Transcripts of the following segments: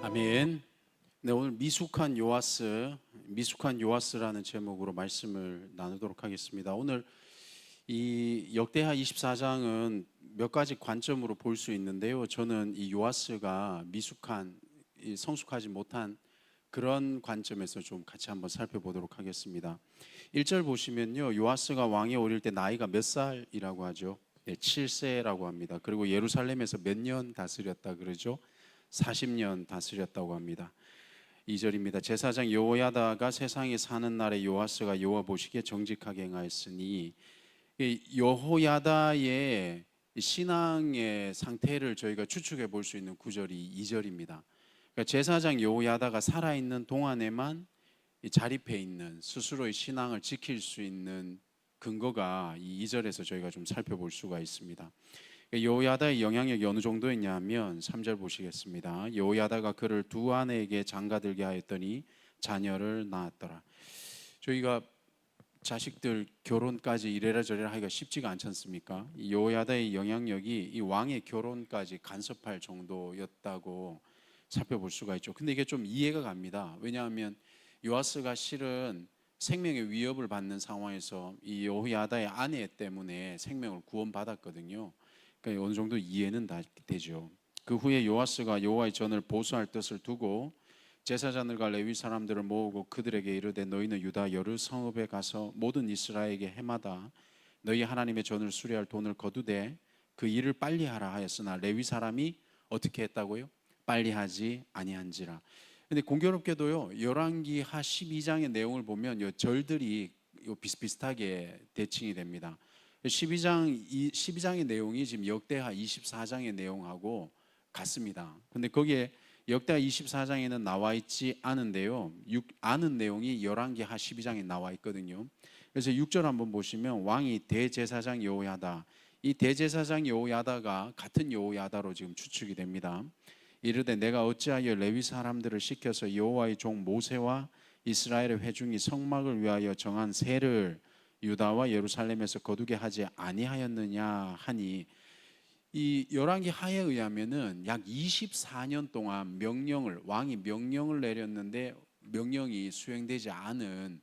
아멘. 네, 오늘 미숙한 요아스라는 제목으로 말씀을 나누도록 하겠습니다. 오늘 이 역대하 24장은 몇 가지 관점으로 볼 수 있는데요. 저는 이 요아스가 미숙한, 성숙하지 못한 그런 관점에서 좀 같이 한번 살펴보도록 하겠습니다. 1절 보시면요, 요아스가 왕에 오를 때 나이가 몇 살이라고 하죠? 네, 7세라고 합니다. 그리고 예루살렘에서 몇 년 다스렸다 그러죠? 40년 다스렸다고 합니다. 2절입니다. 제사장 여호야다가 세상에 사는 날에 요아스가 여호와 보시기에 정직하게 행하였으니, 이 여호야다의 신앙의 상태를 저희가 추측해 볼 수 있는 구절이 2절입니다. 그러니까 제사장 여호야다가 살아있는 동안에만 자립해 있는 스스로의 신앙을 지킬 수 있는 근거가 이 2절에서 저희가 좀 살펴볼 수가 있습니다. 여호야다의 영향력이 어느 정도였냐면 3절 보시겠습니다. 여호야다가 그를 두 아내에게 장가들게 하였더니 자녀를 낳았더라. 저희가 자식들 결혼까지 이래라 저래라 하기가 쉽지가 않지 않습니까? 이 여호야다의 영향력이 이 왕의 결혼까지 간섭할 정도였다고 살펴볼 수가 있죠. 근데 이게 좀 이해가 갑니다. 왜냐하면 요아스가 실은 생명의 위협을 받는 상황에서 이 여호야다의 아내 때문에 생명을 구원받았거든요. 그러니까 어느 정도 이해는 되죠. 그 후에 요아스가 여호와의 전을 보수할 뜻을 두고 제사장들과 레위 사람들을 모으고 그들에게 이르되 너희는 유다 여러 성읍에 가서 모든 이스라엘에게 해마다 너희 하나님의 전을 수리할 돈을 거두되 그 일을 빨리 하라 하였으나 레위 사람이 어떻게 했다고요? 빨리 하지 아니한지라. 근데 공교롭게도요, 열왕기하 12장의 내용을 보면 요 절들이 비슷비슷하게 대칭이 됩니다. 12장의 내용이 지금 역대하 24장의 내용하고 같습니다. 근데 거기에 역대하 24장에는 나와 있지 않은데요, 아는 내용이 열왕기하 12장에 나와 있거든요. 그래서 6절 한번 보시면 왕이 대제사장 여호야다, 이 대제사장 여호야다가 같은 여호야다로 지금 추측이 됩니다. 이르되 내가 어찌하여 레위 사람들을 시켜서 여호와의 종 모세와 이스라엘의 회중이 성막을 위하여 정한 세를 유다와 예루살렘에서 거두게 하지 아니하였느냐 하니, 이 열왕기 하에 의하면은 약 24년 동안 왕이 명령을 내렸는데 명령이 수행되지 않은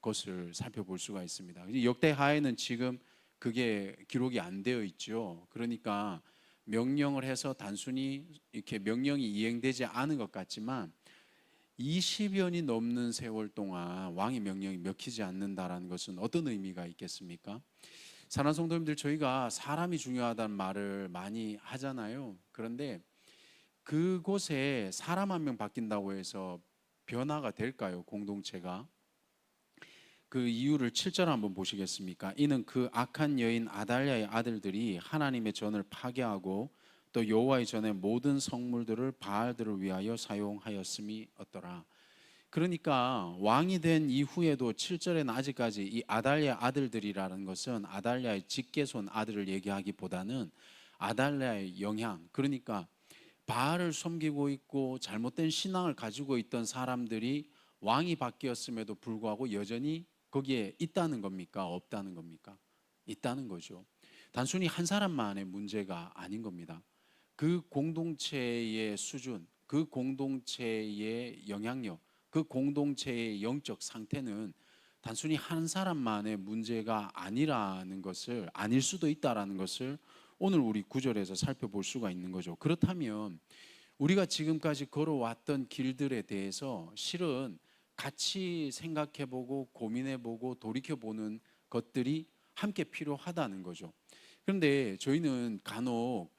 것을 살펴볼 수가 있습니다. 역대 하에는 지금 그게 기록이 안 되어 있죠. 그러니까 명령을 해서 단순히 이렇게 명령이 이행되지 않은 것 같지만 20년이 넘는 세월 동안 왕의 명령이 먹히지 않는다라는 것은 어떤 의미가 있겠습니까? 사랑하는 성도님들, 저희가 사람이 중요하다는 말을 많이 하잖아요. 그런데 그곳에 사람 한 명 바뀐다고 해서 변화가 될까요? 공동체가? 그 이유를 7절 한번 보시겠습니까? 이는 그 악한 여인 아달랴의 아들들이 하나님의 전을 파괴하고 또 여호와의 전의 모든 성물들을 바알들을 위하여 사용하였음이 어떠라. 그러니까 왕이 된 이후에도 7절에는 아직까지 이 아달랴 아들들이라는 것은 아달랴의 직계손 아들을 얘기하기보다는 아달랴의 영향, 그러니까 바알을 섬기고 있고 잘못된 신앙을 가지고 있던 사람들이 왕이 바뀌었음에도 불구하고 여전히 거기에 있다는 겁니까? 없다는 겁니까? 있다는 거죠. 단순히 한 사람만의 문제가 아닌 겁니다. 그 공동체의 수준, 그 공동체의 영향력, 그 공동체의 영적 상태는 단순히 한 사람만의 문제가 아닐 수도 있다라는 것을 오늘 우리 구절에서 살펴볼 수가 있는 거죠. 그렇다면 우리가 지금까지 걸어왔던 길들에 대해서 실은 같이 생각해보고 고민해보고 돌이켜보는 것들이 함께 필요하다는 거죠. 그런데 저희는 간혹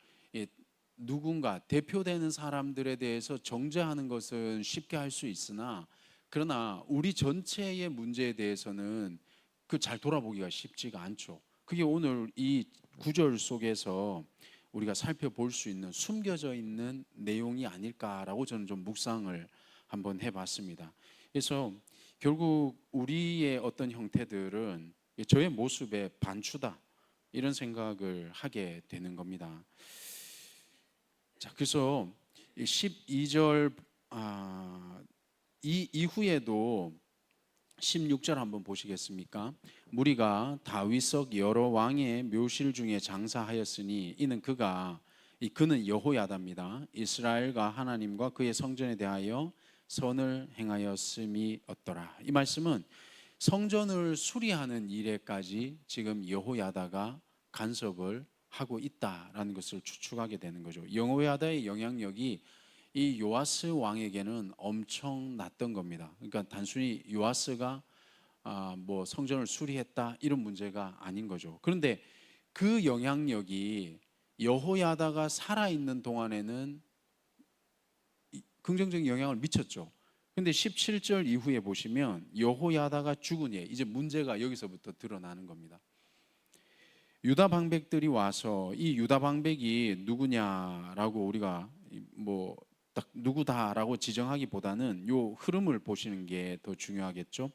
누군가 대표되는 사람들에 대해서 정죄하는 것은 쉽게 할 수 있으나, 그러나 우리 전체의 문제에 대해서는 그 잘 돌아보기가 쉽지가 않죠. 그게 오늘 이 구절 속에서 우리가 살펴볼 수 있는 숨겨져 있는 내용이 아닐까라고 저는 좀 묵상을 한번 해봤습니다. 그래서 결국 우리의 어떤 형태들은 저의 모습의 반추다, 이런 생각을 하게 되는 겁니다. 자, 그래서 12절 이 이후에도 16절 한번 보시겠습니까? 무리가 다윗석 여러 왕의 묘실 중에 장사하였으니 이는 그가 이 그는 여호야다입니다. 이스라엘과 하나님과 그의 성전에 대하여 선을 행하였음이 없더라. 이 말씀은 성전을 수리하는 일에까지 지금 여호야다가 간섭을 하고 있다라는 것을 추측하게 되는 거죠. 여호야다의 영향력이 이 요아스 왕에게는 엄청났던 겁니다. 그러니까 단순히 요아스가 뭐 성전을 수리했다 이런 문제가 아닌 거죠. 그런데 그 영향력이 여호야다가 살아있는 동안에는 긍정적인 영향을 미쳤죠. 근데 17절 이후에 보시면 여호야다가 죽은 예, 이제 문제가 여기서부터 드러나는 겁니다. 유다 방백들이 와서 이 유다 방백이 누구냐라고 우리가 뭐 딱 누구다라고 지정하기보다는 요 흐름을 보시는 게 더 중요하겠죠.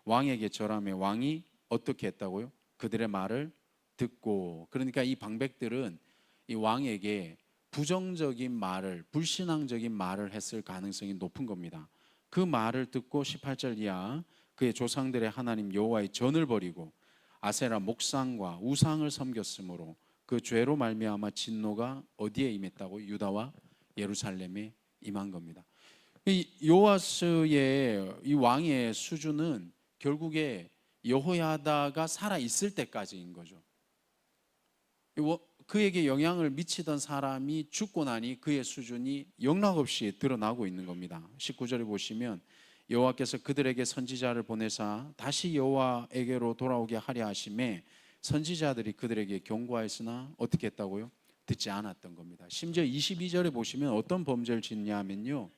왕에게 절하며 왕이 어떻게 했다고요? 그들의 말을 듣고. 그러니까 이 방백들은 이 왕에게 부정적인 말을, 불신앙적인 말을 했을 가능성이 높은 겁니다. 그 말을 듣고 18절 이하 그의 조상들의 하나님 여호와의 전을 버리고 아세라 목상과 우상을 섬겼으므로 그 죄로 말미암아 진노가 어디에 임했다고? 유다와 예루살렘에 임한 겁니다. 이 요아스의 이 왕의 수준은 결국에 여호야다가 살아 있을 때까지인 거죠. 그에게 영향을 미치던 사람이 죽고 나니 그의 수준이 영락없이 드러나고 있는 겁니다. 19절에 보시면 여호와께서 그들에게 선지자를 보내사 다시 여호와에게로 돌아오게 하려 하심에 선지자들이 그들에게 경고하였으나 어떻게 했다고요? 듣지 않았던 겁니다. 심지어 22절에 보시면 어떤 범죄를 짓냐 하면요,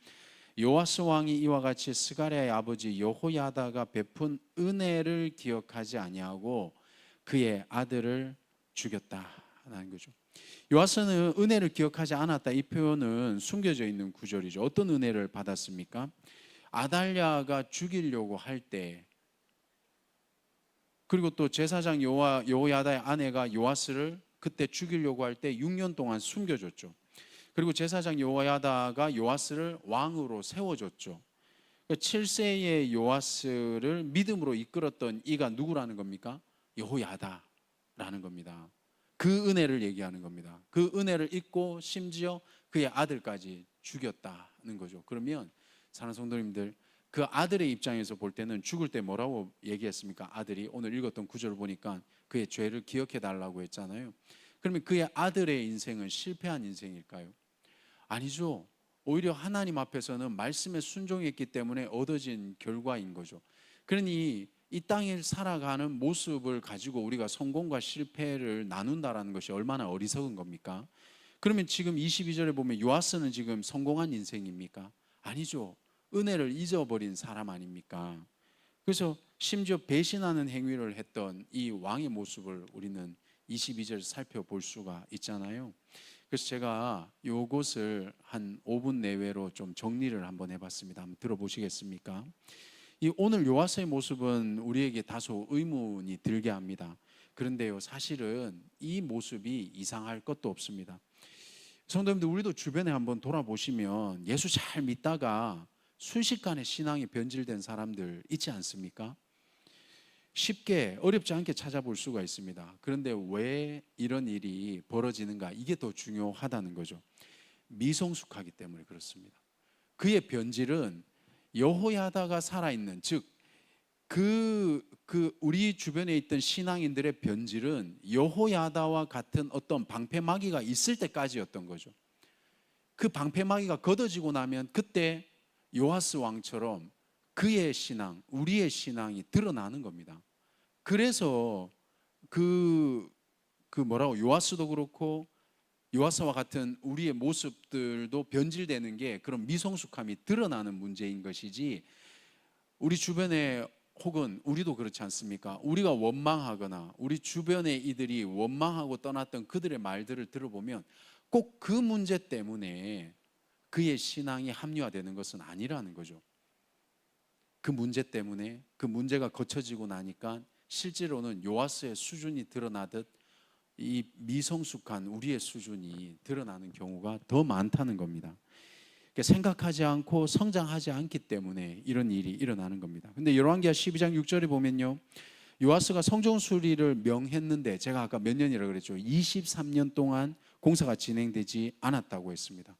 요아스 왕이 이와 같이 스가랴의 아버지 여호야다가 베푼 은혜를 기억하지 아니하고 그의 아들을 죽였다라는 거죠. 요아스는 은혜를 기억하지 않았다, 이 표현은 숨겨져 있는 구절이죠. 어떤 은혜를 받았습니까? 아달랴가 죽이려고 할 때, 그리고 또 제사장 여호야다의 아내가 요아스를 그때 죽이려고 할 때 6년 동안 숨겨줬죠. 그리고 제사장 여호야다가 요아스를 왕으로 세워줬죠. 7세의 요아스를 믿음으로 이끌었던 이가 누구라는 겁니까? 여호야다라는 겁니다. 그 은혜를 얘기하는 겁니다. 그 은혜를 잊고 심지어 그의 아들까지 죽였다는 거죠. 그러면 사랑하는 성도님들, 그 아들의 입장에서 볼 때는 죽을 때 뭐라고 얘기했습니까? 아들이 오늘 읽었던 구절을 보니까 그의 죄를 기억해 달라고 했잖아요. 그러면 그의 아들의 인생은 실패한 인생일까요? 아니죠. 오히려 하나님 앞에서는 말씀에 순종했기 때문에 얻어진 결과인 거죠. 그러니 이 땅에 살아가는 모습을 가지고 우리가 성공과 실패를 나눈다라는 것이 얼마나 어리석은 겁니까? 그러면 지금 22절에 보면 요아스는 지금 성공한 인생입니까? 아니죠. 은혜를 잊어버린 사람 아닙니까? 그래서 심지어 배신하는 행위를 했던 이 왕의 모습을 우리는 22절 살펴볼 수가 있잖아요. 그래서 제가 요것을 한 5분 내외로 좀 정리를 한번 해봤습니다. 한번 들어보시겠습니까? 이 오늘 요아스의 모습은 우리에게 다소 의문이 들게 합니다. 그런데요, 사실은 이 모습이 이상할 것도 없습니다. 성도님들, 우리도 주변에 한번 돌아보시면 예수 잘 믿다가 순식간에 신앙이 변질된 사람들 있지 않습니까? 쉽게 어렵지 않게 찾아볼 수가 있습니다. 그런데 왜 이런 일이 벌어지는가? 이게 더 중요하다는 거죠. 미성숙하기 때문에 그렇습니다. 그의 변질은 여호야다가 살아있는, 즉 우리 주변에 있던 신앙인들의 변질은 여호야다와 같은 어떤 방패막이가 있을 때까지였던 거죠. 그 방패막이가 걷어지고 나면 그때 요아스 왕처럼 그의 신앙, 우리의 신앙이 드러나는 겁니다. 그래서 요아스도 그렇고 요아스와 같은 우리의 모습들도 변질되는 게 그런 미성숙함이 드러나는 문제인 것이지, 우리 주변에 혹은 우리도 그렇지 않습니까? 우리가 원망하거나 우리 주변의 이들이 원망하고 떠났던 그들의 말들을 들어보면 꼭 그 문제 때문에 그의 신앙이 합리화되는 것은 아니라는 거죠. 그 문제 때문에, 그 문제가 거쳐지고 나니까 실제로는 요아스의 수준이 드러나듯 이 미성숙한 우리의 수준이 드러나는 경우가 더 많다는 겁니다. 생각하지 않고 성장하지 않기 때문에 이런 일이 일어나는 겁니다. 근데 열왕기하 12장 6절에 보면요, 요아스가 성전 수리를 명했는데, 제가 아까 몇 년이라고 그랬죠? 23년 동안 공사가 진행되지 않았다고 했습니다.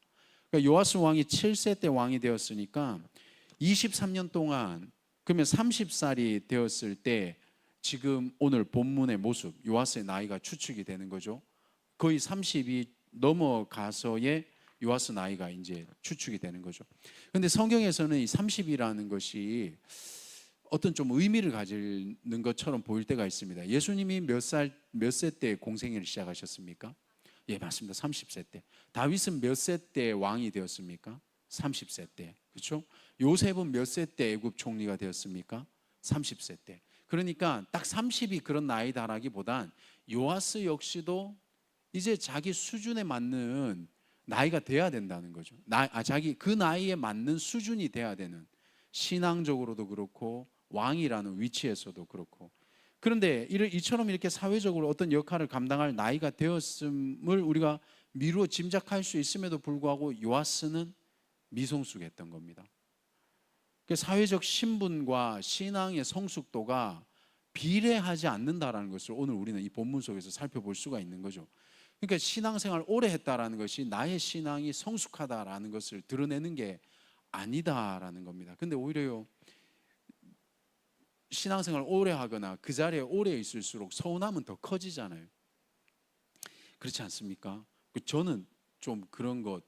그러니까 요아스 왕이 7세 때 왕이 되었으니까 23년 동안, 그러면 30살이 되었을 때 지금 오늘 본문의 모습, 요아스의 나이가 추측이 되는 거죠. 거의 30이 넘어가서의 요아스 나이가 이제 추측이 되는 거죠. 그런데 성경에서는 이 30이라는 것이 어떤 좀 의미를 가지는 것처럼 보일 때가 있습니다. 예수님이 몇 세 때 공생애를 시작하셨습니까? 예, 맞습니다. 30세 때. 다윗은 몇 세 때 왕이 되었습니까? 30세 때. 그렇죠? 요셉은 몇 세 때 애굽 총리가 되었습니까? 30세 때. 그러니까 딱 30이 그런 나이다라기보단 요아스 역시도 이제 자기 수준에 맞는 나이가 돼야 된다는 거죠. 자기 그 나이에 맞는 수준이 돼야 되는, 신앙적으로도 그렇고 왕이라는 위치에서도 그렇고. 그런데 이처럼 이렇게 사회적으로 어떤 역할을 감당할 나이가 되었음을 우리가 미루어 짐작할 수 있음에도 불구하고 요아스는 미성숙했던 겁니다. 사회적 신분과 신앙의 성숙도가 비례하지 않는다라는 것을 오늘 우리는 이 본문 속에서 살펴볼 수가 있는 거죠. 그러니까 신앙생활 오래 했다라는 것이 나의 신앙이 성숙하다라는 것을 드러내는 게 아니다라는 겁니다. 근데 오히려요, 신앙생활 오래 하거나 그 자리에 오래 있을수록 서운함은 더 커지잖아요. 그렇지 않습니까? 저는 좀 그런 것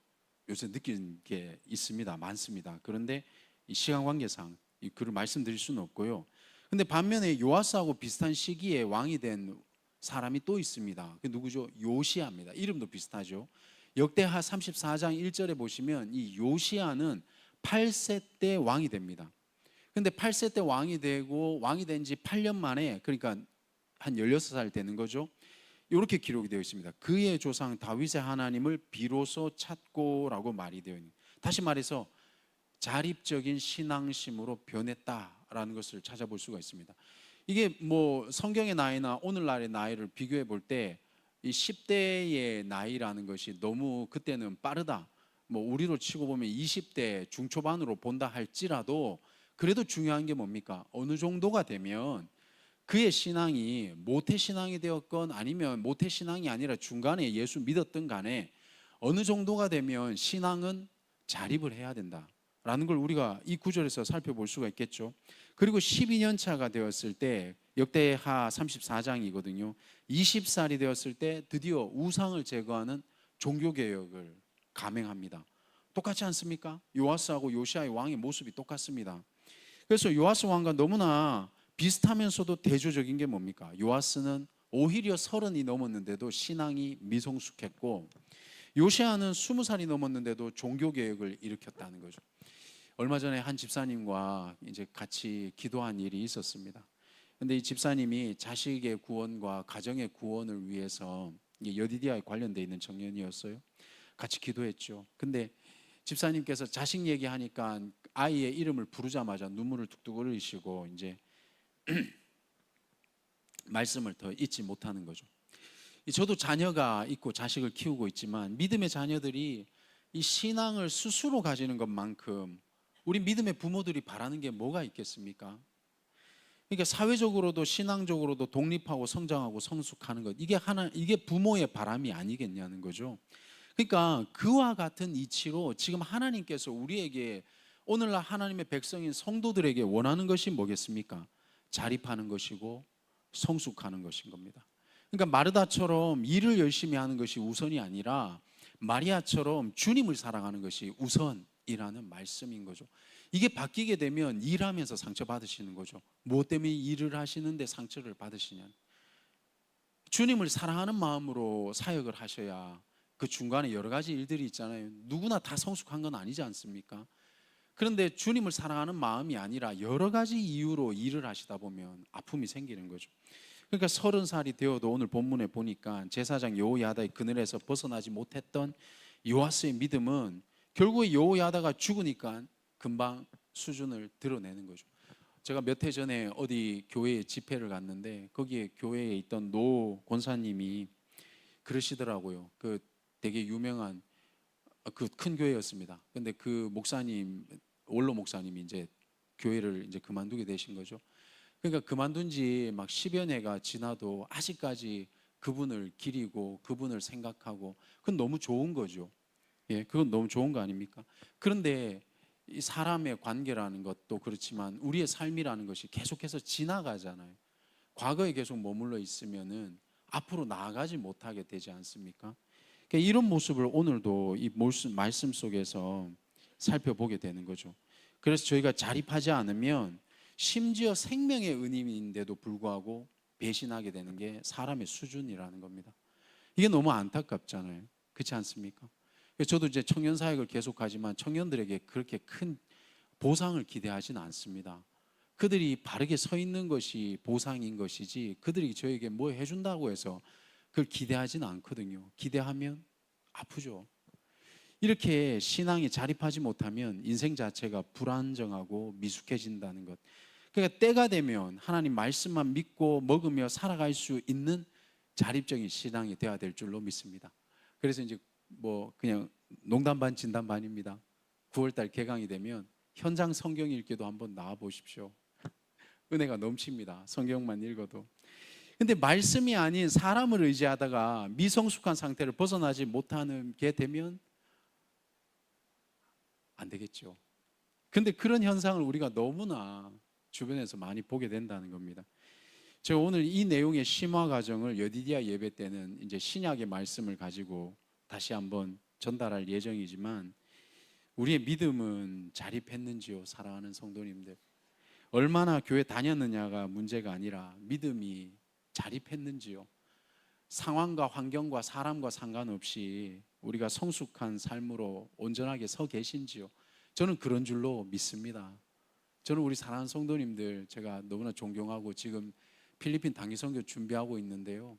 요새 느끼는 게 있습니다. 많습니다. 그런데 이 시간 관계상 그걸 말씀드릴 수는 없고요. 근데 반면에 요아스하고 비슷한 시기에 왕이 된 사람이 또 있습니다. 그 누구죠? 요시아입니다. 이름도 비슷하죠. 역대하 34장 1절에 보시면 이 요시아는 8세 때 왕이 됩니다. 근데 8세 때 왕이 되고 왕이 된 지 8년 만에, 그러니까 한 16살 되는 거죠. 이렇게 기록이 되어 있습니다. 그의 조상 다윗의 하나님을 비로소 찾고라고 말이 되어 있는, 다시 말해서 자립적인 신앙심으로 변했다라는 것을 찾아볼 수가 있습니다. 이게 뭐 성경의 나이나 오늘날의 나이를 비교해 볼 때 이 10대의 나이라는 것이 너무 그때는 빠르다, 뭐 우리로 치고 보면 20대 중초반으로 본다 할지라도 그래도 중요한 게 뭡니까? 어느 정도가 되면 그의 신앙이 모태신앙이 되었건 아니면 모태신앙이 아니라 중간에 예수 믿었던 간에 어느 정도가 되면 신앙은 자립을 해야 된다라는 걸 우리가 이 구절에서 살펴볼 수가 있겠죠. 그리고 12년 차가 되었을 때, 역대하 34장이거든요. 20살이 되었을 때 드디어 우상을 제거하는 종교개혁을 감행합니다. 똑같지 않습니까? 요아스하고 요시아의 왕의 모습이 똑같습니다. 그래서 요아스 왕과 너무나 비슷하면서도 대조적인 게 뭡니까? 요아스는 오히려 30이 넘었는데도 신앙이 미성숙했고, 요시아는 20살이 넘었는데도 종교개혁을 일으켰다는 거죠. 얼마 전에 한 집사님과 이제 같이 기도한 일이 있었습니다. 근데 이 집사님이 자식의 구원과 가정의 구원을 위해서, 여디디아에 관련되어 있는 청년이었어요. 같이 기도했죠. 근데 집사님께서 자식 얘기하니까 아이의 이름을 부르자마자 눈물을 뚝뚝 흘리시고 이제 말씀을 더 잊지 못하는 거죠. 저도 자녀가 있고 자식을 키우고 있지만 믿음의 자녀들이 이 신앙을 스스로 가지는 것만큼 우리 믿음의 부모들이 바라는 게 뭐가 있겠습니까? 그러니까 사회적으로도 신앙적으로도 독립하고 성장하고 성숙하는 것, 이게 부모의 바람이 아니겠냐는 거죠. 그러니까 그와 같은 이치로 지금 하나님께서 우리에게, 오늘날 하나님의 백성인 성도들에게 원하는 것이 뭐겠습니까? 자립하는 것이고 성숙하는 것인 겁니다. 그러니까 마르다처럼 일을 열심히 하는 것이 우선이 아니라 마리아처럼 주님을 사랑하는 것이 우선이라는 말씀인 거죠. 이게 바뀌게 되면 일하면서 상처받으시는 거죠. 무엇 때문에 일을 하시는데 상처를 받으시냐? 주님을 사랑하는 마음으로 사역을 하셔야, 그 중간에 여러 가지 일들이 있잖아요. 누구나 다 성숙한 건 아니지 않습니까? 그런데 주님을 사랑하는 마음이 아니라 여러 가지 이유로 일을 하시다 보면 아픔이 생기는 거죠. 그러니까 30살이 되어도 오늘 본문에 보니까 제사장 여호야다의 그늘에서 벗어나지 못했던 요아스의 믿음은 결국에 여호야다가 죽으니까 금방 수준을 드러내는 거죠. 제가 몇 해 전에 어디 교회에 집회를 갔는데 거기에 교회에 있던 노 권사님이 그러시더라고요. 그 되게 유명한 그 큰 교회였습니다. 근데 그 목사님, 원로 목사님이 이제 교회를 이제 그만두게 되신 거죠. 그러니까 그만둔 지 막 10여 년가 지나도 아직까지 그분을 기리고 그분을 생각하고, 그건 너무 좋은 거죠. 예, 그건 너무 좋은 거 아닙니까? 그런데 이 사람의 관계라는 것도 그렇지만 우리의 삶이라는 것이 계속해서 지나가잖아요. 과거에 계속 머물러 있으면은 앞으로 나아가지 못하게 되지 않습니까? 그러니까 이런 모습을 오늘도 이 말씀 속에서 살펴보게 되는 거죠. 그래서 저희가 자립하지 않으면 심지어 생명의 은인인데도 불구하고 배신하게 되는 게 사람의 수준이라는 겁니다. 이게 너무 안타깝잖아요. 그렇지 않습니까? 그래서 저도 이제 청년 사역을 계속하지만 청년들에게 그렇게 큰 보상을 기대하지는 않습니다. 그들이 바르게 서 있는 것이 보상인 것이지, 그들이 저에게 뭐 해준다고 해서 그걸 기대하지는 않거든요. 기대하면 아프죠. 이렇게 신앙이 자립하지 못하면 인생 자체가 불안정하고 미숙해진다는 것. 그러니까 때가 되면 하나님 말씀만 믿고 먹으며 살아갈 수 있는 자립적인 신앙이 되어야 될 줄로 믿습니다. 그래서 이제 뭐 그냥 농담 반 진담 반입니다. 9월달 개강이 되면 현장 성경 읽기도 한번 나와 보십시오. 은혜가 넘칩니다. 성경만 읽어도. 근데 말씀이 아닌 사람을 의지하다가 미성숙한 상태를 벗어나지 못하는 게 되면 안 되겠죠. 근데 그런 현상을 우리가 너무나 주변에서 많이 보게 된다는 겁니다. 제가 오늘 이 내용의 심화 과정을 여디디아 예배 때는 이제 신약의 말씀을 가지고 다시 한번 전달할 예정이지만, 우리의 믿음은 자립했는지요, 사랑하는 성도님들? 얼마나 교회 다녔느냐가 문제가 아니라 믿음이 자립했는지요. 상황과 환경과 사람과 상관없이 우리가 성숙한 삶으로 온전하게 서 계신지요. 저는 그런 줄로 믿습니다. 저는 우리 사랑하는 성도님들 제가 너무나 존경하고 지금 필리핀 단기 선교 준비하고 있는데요,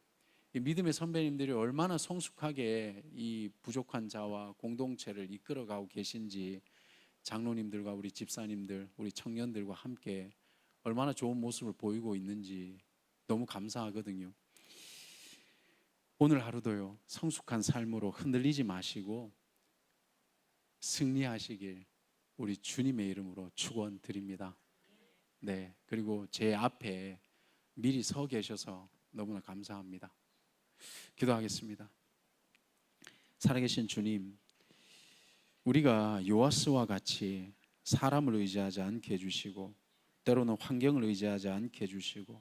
이 믿음의 선배님들이 얼마나 성숙하게 이 부족한 자와 공동체를 이끌어가고 계신지, 장로님들과 우리 집사님들, 우리 청년들과 함께 얼마나 좋은 모습을 보이고 있는지 너무 감사하거든요. 오늘 하루도요, 성숙한 삶으로 흔들리지 마시고 승리하시길 우리 주님의 이름으로 축원드립니다. 네, 그리고 제 앞에 미리 서 계셔서 너무나 감사합니다. 기도하겠습니다. 살아계신 주님, 우리가 요아스와 같이 사람을 의지하지 않게 해주시고, 때로는 환경을 의지하지 않게 해주시고,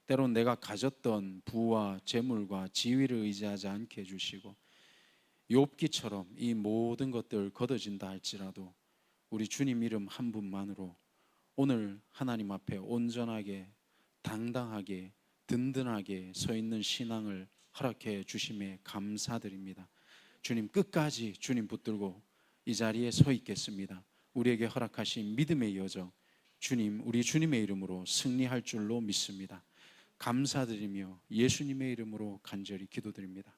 때로는 내가 가졌던 부와 재물과 지위를 의지하지 않게 해주시고, 욥기처럼 이 모든 것들 걷어진다 할지라도 우리 주님 이름 한 분만으로 오늘 하나님 앞에 온전하게 당당하게 든든하게 서 있는 신앙을 허락해 주심에 감사드립니다. 주님, 끝까지 주님 붙들고 이 자리에 서 있겠습니다. 우리에게 허락하신 믿음의 여정, 주님, 우리 주님의 이름으로 승리할 줄로 믿습니다. 감사드리며 예수님의 이름으로 간절히 기도드립니다.